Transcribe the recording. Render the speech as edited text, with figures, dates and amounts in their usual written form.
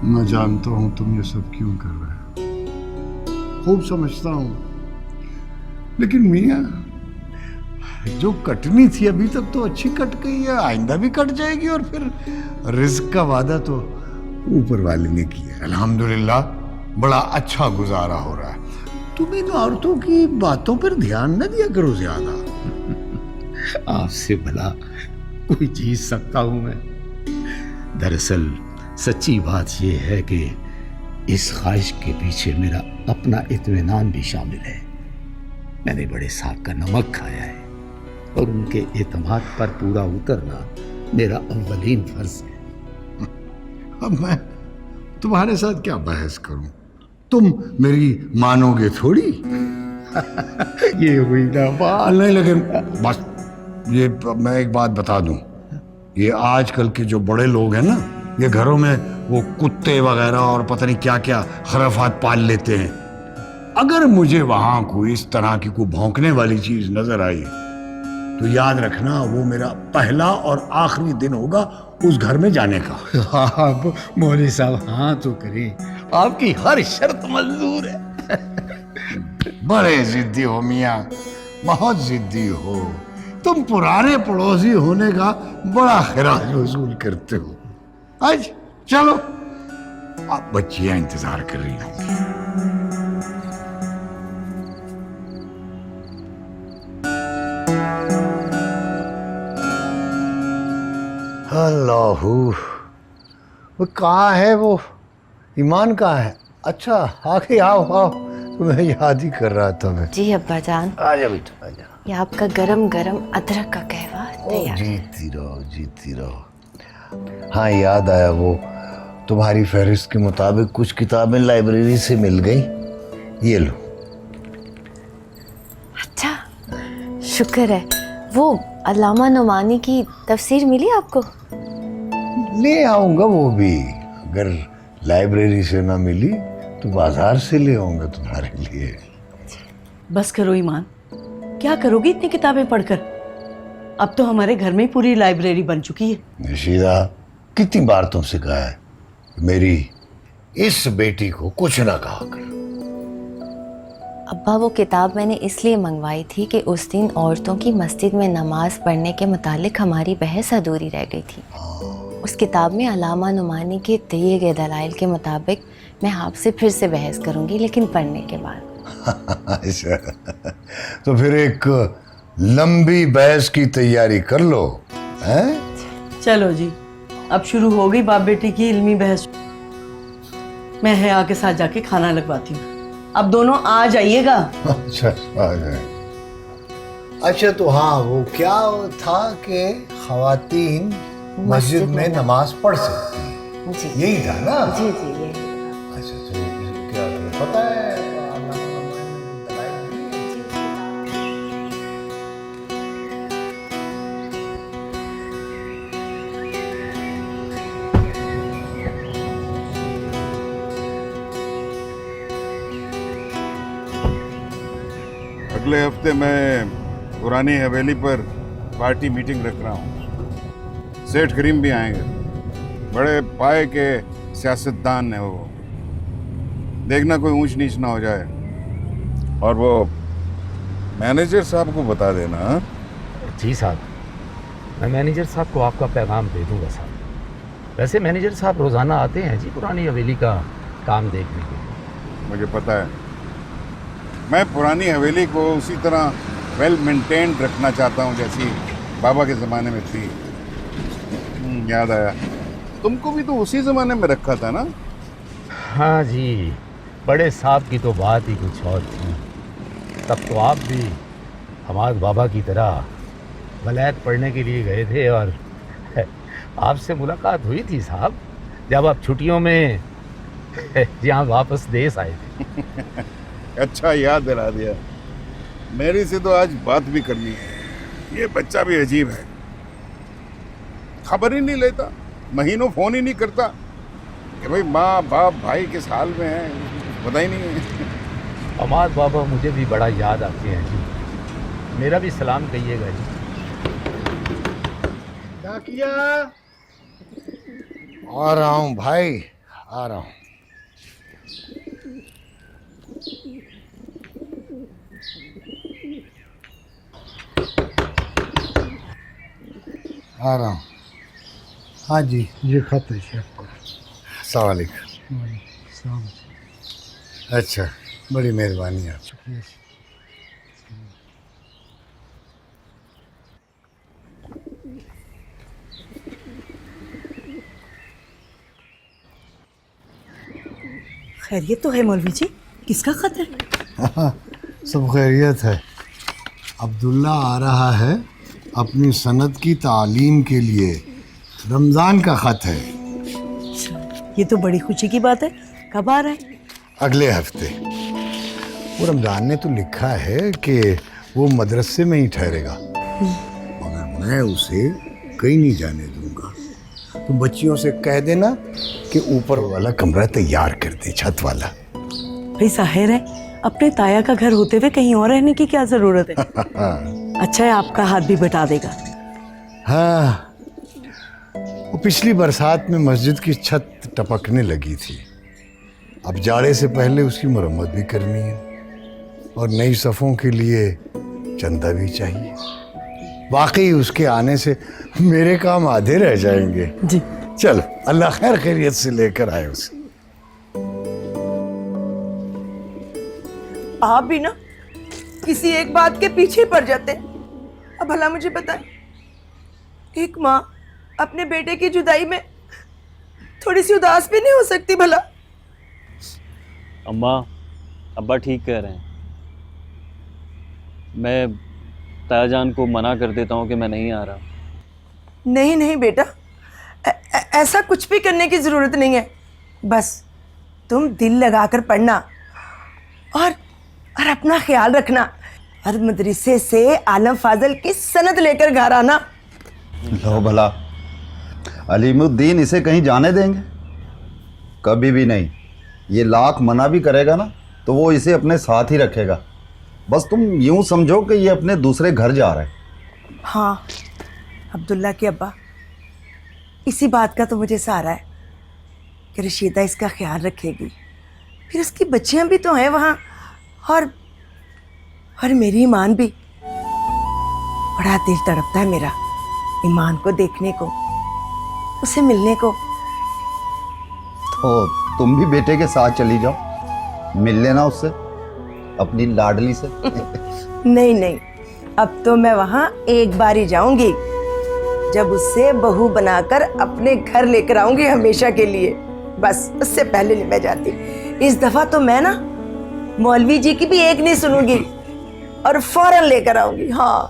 मैं जानता हूं तुम ये सब क्यों कर रहे हो, खूब समझता हूं। लेकिन मियां, जो कटनी थी अभी तक तो अच्छी कट गई है, आइंदा भी कट जाएगी। और फिर रिस्क का वादा तो ऊपर वाले ने किया है। अल्हम्दुलिल्लाह बड़ा अच्छा गुजारा हो रहा है। तुम इन औरतों की बातों पर ध्यान न दिया करो ज्यादा। आपसे भला कोई जीत सकता हूं मैं? दरअसल सच्ची बात यह है कि इस ख्वाहिश के पीछे मेरा अपना इत्मीनान भी शामिल है। मैंने बड़े साहब का नमक खाया है और उनके एतमाद पर पूरा उतरना मेरा अव्वलीन फर्ज है। अब मैं तुम्हारे साथ क्या बहस करूं? तुम मेरी मानोगे थोड़ी। ये हुई ना बात। नहीं, लेकिन बस ये मैं एक बात बता दूं, ये आजकल के जो बड़े लोग हैं ना, ये घरों में वो कुत्ते वगैरह और पता नहीं क्या क्या खराफात पाल लेते हैं। अगर मुझे वहां कोई इस तरह की कोई भौंकने वाली चीज नजर आई तो याद रखना वो मेरा पहला और आखिरी दिन होगा उस घर में जाने का। हाँ मौलवी साहब, हाँ तो करें, आपकी हर शर्त मंजूर है। बड़े जिद्दी हो मियाँ, बहुत जिद्दी हो। तुम पुराने पड़ोसी होने का बड़ा खिराज वसूल करते हो। आज चलो, अब बच्चियां इंतजार कर रही होंगी। अल्लाहू, वो कहाँ है? वो ईमान कहाँ है? अच्छा आगे आओ आओ, तुम्हें याद ही कर रहा था मैं। जी अब्बा जान, आजा बेटा आजा। ये आपका गरम गरम अदरक का कहवा तैयार। जीती रहो जीती रहो। हाँ याद आया, वो तुम्हारी फहरिस्त के मुताबिक कुछ किताबें लाइब्रेरी से मिल गई, ये लो। अच्छा, शुक्र है। वो अल्लामा नुमानी की तफसीर मिली आपको? ले आऊंगा वो भी। अगर लाइब्रेरी से ना मिली तो बाजार से ले आऊंगा तुम्हारे लिए। बस करो ईमान, क्या करोगी इतनी किताबें पढ़कर? अब तो हमारे घर में ही पूरी लाइब्रेरी बन चुकी है। निशीदा, कितनी बार तुमसे कहा है मेरी इस बेटी को कुछ ना कहा कर। अब्बा वो किताब मैंने इसलिए मंगवाई थी कि उस दिन औरतों की मस्जिद में नमाज पढ़ने के मुतालिक हमारी बहस अधूरी रह गई थी। उस किताब में अल्लामा नुमानी के दिए गए दलाइल के मुताबिक मैं आपसे फिर से बहस करूंगी, लेकिन पढ़ने के बाद। अच्छा, तो फिर एक लंबी बहस की तैयारी कर लो, हैं? चलो जी, अब शुरू हो गई बाप बेटी की इल्मी बहस। मैं हया के साथ जाके खाना लगवाती हूँ, अब दोनों आ जाइएगा। अच्छा आ जाए। अच्छा तो हाँ, वो क्या था कि खवातीन मस्जिद में नमाज पढ़ सकती हैं, जी यही था ना? जी जी ये। अच्छा तो क्या पता है? अगले हफ्ते मैं पुरानी हवेली पर पार्टी मीटिंग रख रहा हूँ। सेठ करीम भी आएंगे, बड़े पाए के सियासतदान है वो। देखना कोई ऊंच नीच ना हो जाए। और वो मैनेजर साहब को बता देना। हाँ? जी साहब, मैं मैनेजर साहब को आपका पैगाम दे दूंगा साहब। वैसे मैनेजर साहब रोज़ाना आते हैं जी पुरानी हवेली का काम देखने के लिए। मुझे पता है, मैं पुरानी हवेली को उसी तरह वेल मेंटेन्ड रखना चाहता हूँ जैसी बाबा के ज़माने में थी। याद आया, तुमको भी तो उसी ज़माने में रखा था ना? हाँ जी, बड़े साहब की तो बात ही कुछ और थी। तब तो आप भी हमाद बाबा की तरह वलायत पढ़ने के लिए गए थे और आपसे मुलाकात हुई थी साहब जब आप छुट्टियों में यहाँ वापस देश आए थे। अच्छा याद दिला दिया। मेरी से तो आज बात भी करनी है। ये बच्चा भी अजीब है, खबर ही नहीं लेता, महीनों फोन ही नहीं करता कि भाई माँ बाप भाई किस हाल में है, पता ही नहीं है। हमाद बाबा मुझे भी बड़ा याद आते हैं जी, मेरा भी सलाम कहिएगा जी। आ रहा हूँ भाई, आ रहा हूँ। आ रहा हूँ। हाँ जी, ये खत है शेफ को। अस्सलाम वालेकुम। अच्छा, बड़ी मेहरबानी आपकी। खैरियत तो है मौलवी जी, किसका खत है? सब खैरियत है। अब्दुल्ला आ रहा है अपनी सनद की तालीम के लिए। रमज़ान का ख़त है। ये तो बड़ी खुशी की बात है। कब आ रहा है? अगले हफ्ते। वो रमज़ान ने तो लिखा है कि वो मदरसे में ही ठहरेगा, मगर मैं उसे कहीं नहीं जाने दूंगा। तो बच्चियों से कह देना कि ऊपर वाला कमरा तैयार कर दे, छत वाला। भाई जाहिर है अपने ताया का घर होते हुए कहीं और रहने की क्या जरूरत है। अच्छा है आपका हाथ भी बटा देगा। हाँ, वो पिछली बरसात में मस्जिद की छत टपकने लगी थी। अब जाड़े से पहले उसकी मरम्मत भी करनी है और नई सफ़ों के लिए चंदा भी चाहिए। वाकई उसके आने से मेरे काम आधे रह जाएंगे। जी चलो, अल्लाह खैर खैरियत से लेकर आए उसे। आप भी ना किसी एक बात के पीछे पड़ जाते। अब भला मुझे बताएं, एक माँ अपने बेटे की जुदाई में थोड़ी सी उदास भी नहीं हो सकती भला? अम्मा, अब्बा ठीक कह रहे हैं। मैं तायाजान को मना कर देता हूँ कि मैं नहीं आ रहा। नहीं नहीं बेटा, ऐसा कुछ भी करने की जरूरत नहीं है। बस तुम दिल लगाकर पढ़ना और अपना ख्याल रखना और मदरसे से आलम फाजल की सनद लेकर घर आना। लो भला, अलीमुद्दीन इसे कहीं जाने देंगे? कभी भी नहीं। ये लाख मना भी करेगा ना तो वो इसे अपने साथ ही रखेगा। बस तुम यूं समझो कि ये अपने दूसरे घर जा रहा है। हाँ अब्दुल्ला के अब्बा, इसी बात का तो मुझे सहारा है कि रशीदा इसका ख्याल रखेगी। फिर उसकी बच्चियां भी तो हैं वहाँ और मेरी ईमान भी। बड़ा दिल तड़पता है मेरा ईमान को देखने को, उसे मिलने को। तो तुम भी बेटे के साथ चली जाओ, मिल लेना उससे, अपनी लाडली से। नहीं नहीं, अब तो मैं वहाँ एक बार ही जाऊंगी, जब उससे बहू बनाकर अपने घर लेकर आऊंगी हमेशा के लिए। बस उससे पहले नहीं मैं जाती। इस दफा तो मैं ना मौलवी जी की भी एक नहीं सुनूंगी और फौरन लेकर आऊंगी। हाँ